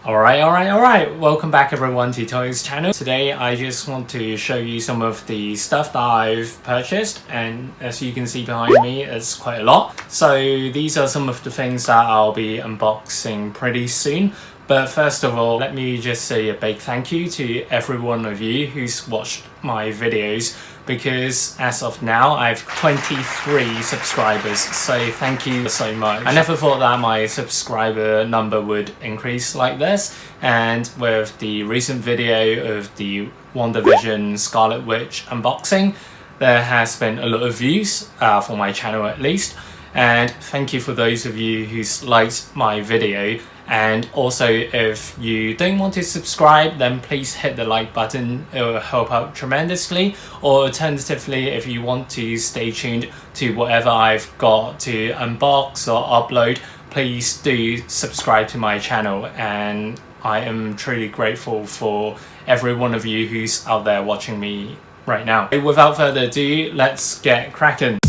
Alright, welcome back everyone to Toyo's channel. Today I just want to show you some of the stuff that I've purchased, and as you can see behind me it's quite a lot. So these are some of the things that I'll be unboxing pretty soon. But first of all, let me just say a big thank you to every one of you who's watched my videos, because as of now I have 23 subscribers, so thank you so much. I never thought that my subscriber number would increase like this, and with the recent video of the WandaVision Scarlet Witch unboxing, there has been a lot of views for my channel at least, and thank you for those of you who's liked my video. And also, if you don't want to subscribe, then please hit the like button, it will help out tremendously. Or alternatively, if you want to stay tuned to whatever I've got to unbox or upload, please do subscribe to my channel, and I am truly grateful for every one of you who's out there watching me right now. Without further ado, let's get cracking.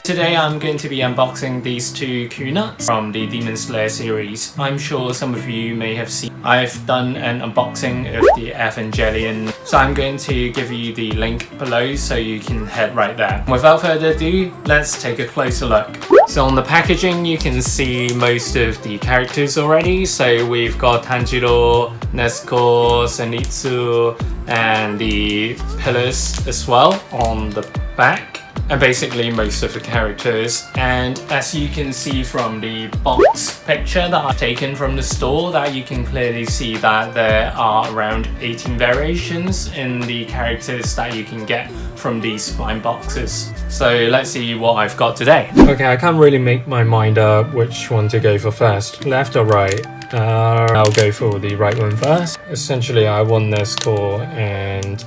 Today I'm going to be unboxing these two Coonuts from the Demon Slayer series. I'm sure some of you may have seen I've done an unboxing of the Evangelion, so I'm going to give you the link below so you can head right there. Without further ado, let's take a closer look. So on the packaging you can see most of the characters already. So we've got Tanjiro, Nezuko, Zenitsu, and the pillars as well on the back. And basically most of the characters, and as you can see from the box picture that I've taken from the store, that you can clearly see that there are around 18 variations in the characters that you can get from these blind boxes. So let's see what I've got today. Okay, I can't really make my mind up which one to go for first, left or right. I'll go for the right one first. Essentially I want Nezuko, and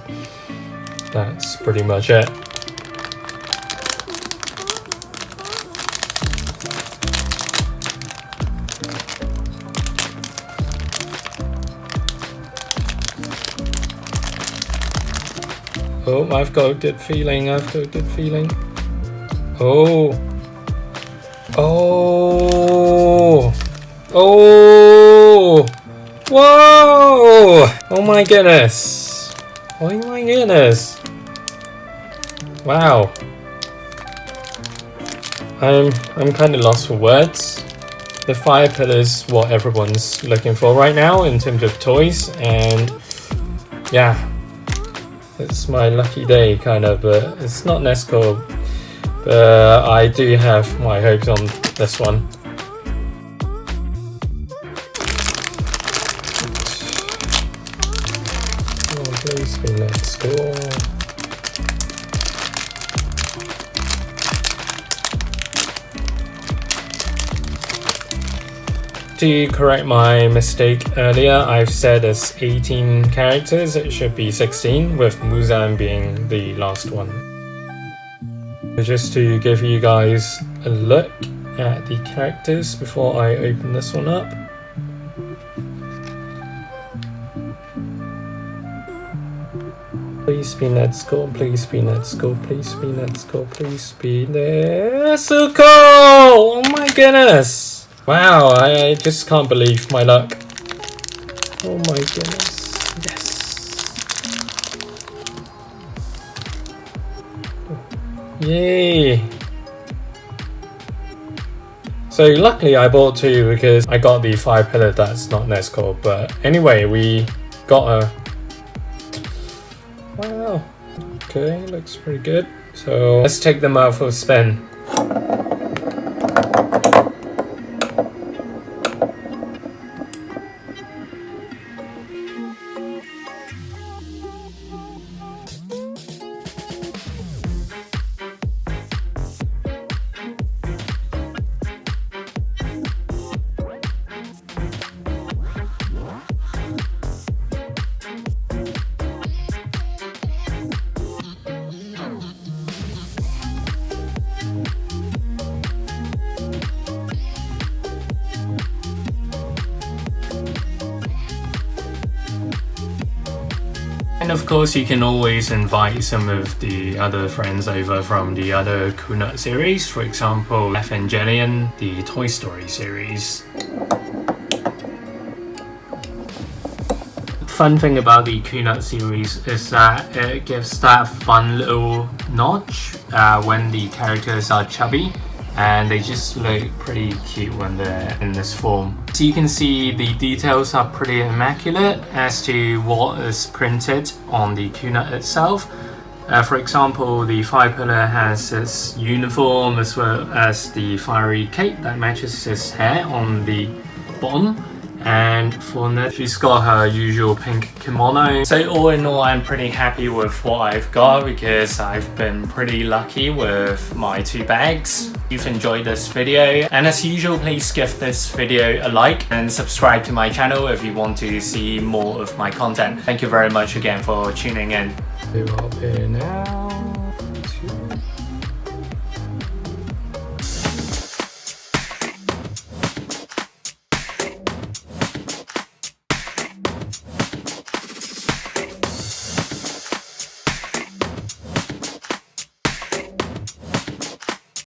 that's pretty much it. Oh, I've got a good feeling, Oh. Whoa! Oh my goodness. Wow. I'm kind of lost for words. The fire pillar is what everyone's looking for right now in terms of toys, and yeah. It's my lucky day, kind of, but it's not Nezuko. But I do have my hopes on this one. Oh, please be Nezuko. To correct my mistake earlier, I've said it's 18 characters, it should be 16, with Muzan being the last one. Just to give you guys a look at the characters before I open this one up. Please be Nezuko, please be Nezuko, please be Nezuko, please be Nezuko! Oh my goodness! Wow, I just can't believe my luck. Oh my goodness. Yes. Yay. So luckily I bought two because I got the fire pillar that's not Nezuko. But anyway, we got a... Wow. Okay, looks pretty good. So let's take them out for a spin. And of course, you can always invite some of the other friends over from the other Coonuts series, for example, Evangelion, the Toy Story series. Fun thing about the Coonuts series is that it gives that fun little notch when the characters are chubby, and they just look pretty cute when they're in this form. So you can see the details are pretty immaculate as to what is printed on the Coonut itself. For example, the fire pillar has its uniform as well as the fiery cape that matches his hair on the bottom. And for Ned, she's got her usual pink kimono. So all in all, I'm pretty happy with what I've got because I've been pretty lucky with my 2 bags. If you've enjoyed this video, and as usual, please give this video a like and subscribe to my channel if you want to see more of my content. Thank you very much again for tuning in.